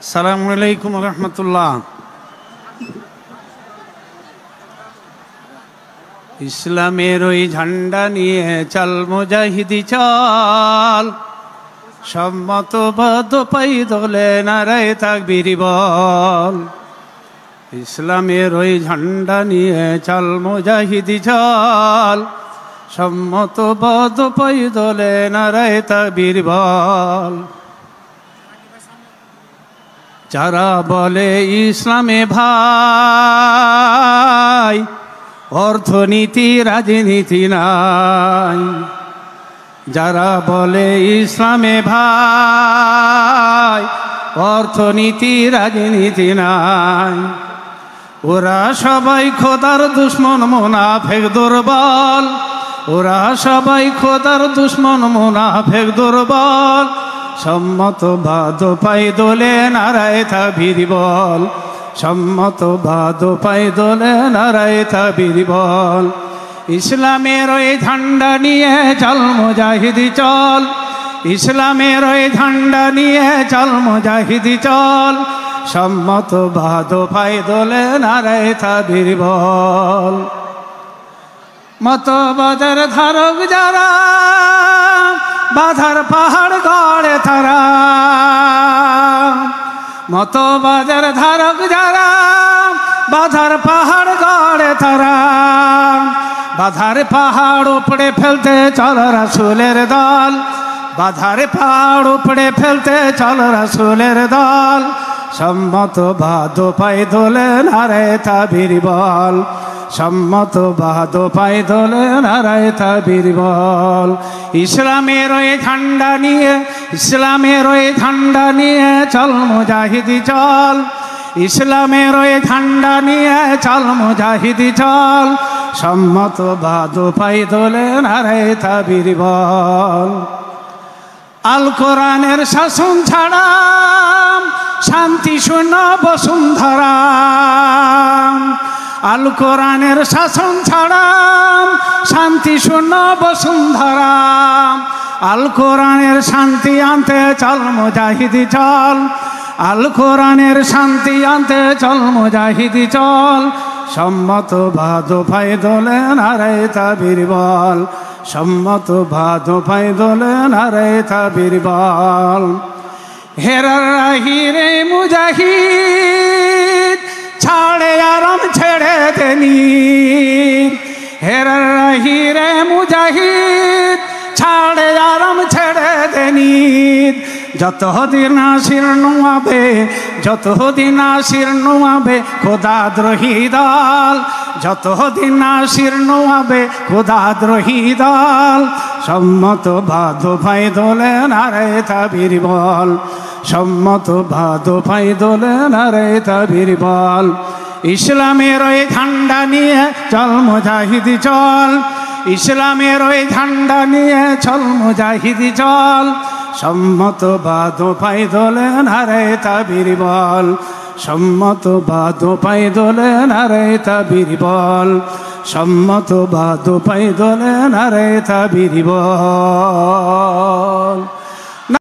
আসসালামু আলাইকুম রহমতুল্লাহ। ইসলামের ওই ঝান্ডা নিয়ে চল মুজাহিদি চল, সম্মতবদ্ধ পাই দোলে নারায়ে তাকবীর বল। ইসলামের ওই ঝান্ডা নিয়ে চল মুজাহিদি চল, সম্মতবদ্ধ পাই দোলে নারায়ে তাকবীর বল। যারা বলে ইসলামে ভাই অর্থনীতি রাজনীতি নাই, যারা বলে ইসলামে ভাই অর্থনীতি রাজনীতি নাই, ওরা সবাই খোদার দুশ্মন মুনাফিক দুর্বল, ওরা সবাই খোদার দুশ্মন মুনাফিক দুর্বল। সম্মতবাদ পাই দোলে নারায়ে তাকবীর বল, সম্মতবাদ পাই দোলে নারায়ে তাকবীর বল। ইসলামের ওই ঝান্ডা নিয়ে চল মুজাহিদি চল, ইসলামের ওই ঝান্ডা নিয়ে চল মুজাহিদি চল, সম্মতবাদ পাই দোলে নারায়ে তাকবীর বল। মতবাদের ধারক যারা বাধার পাহাড় গড়ে তারা, মতবাদের ধারক যারা বাধার পাহাড় গড়ে তারা, বাধার পাহাড় উপড়ে ফেলতে চল রাসূলের দল, বাধার পাহাড় উপড়ে ফেলতে চল রাসূলের দল। সম্মতবাদ পাই দোলে নারায়ে তাকবীর বল, সম্মতবাদ পাই দোলে নারায়ে তাকবীর বল। ইসলামের ওই ঝান্ডা নিয়ে, ইসলামের ওই ঝান্ডা নিয়ে চল মুজাহিদি চল, ইসলামের ওই ঝান্ডা নিয়ে চল মুজাহিদি চল, সম্মতবাদ পাই দোলে নারায়ে তাকবীর বল। আল কোরআনের শাসন ছাড়া শান্তি শূন্য বসুন্ধরা, আল কোরআনের শাসন ছাড়া শান্তি শূন্য বসুন্ধরা। আল কোরআনের শান্তি আনতে চল মুজাহিদি চল, আল কোরআনের শান্তি আনতে চল মুজাহিদি চল, সম্মতবাদ পাই দোলে নারায়ে তাকবীর বল, সম্মতবাদ পাই দোলে নারায়ে তাকবীর বল। হেরার রাহি রে মুজাহিদ ছাড়ে আরাম ছেড়ে দেনি, হেরার রাহি রে মুজাহিদ ছাড়ে আরাম ছেড়ে দেনি। যতদিন শীর্ণ হবে, যতদিন শীর্ণ হবে খোদাদ্রোহী দল, যতদিন শীর্ণ হবে খোদাদ্রোহী দল। সম্মতবাদ পাই দোলে নারায়ে তাকবীর বল, সম্মতবাদ পাই দোলে নারায়ে তাকবীর বল। ইসলামের ওই ঝান্ডা নিয়ে চল মুজাহিদি চল, ইসলামের ওই ঝান্ডা নিয়ে চল মুজাহিদি চল, সম্মতবাদ পাই দোলে নারায়ে তাকবীর বল, সম্মতবাদ পাই দোলে নারায়ে তাকবীর বল, সম্মতবাদ পাই দোলে নারায়ে তাকবীর বল।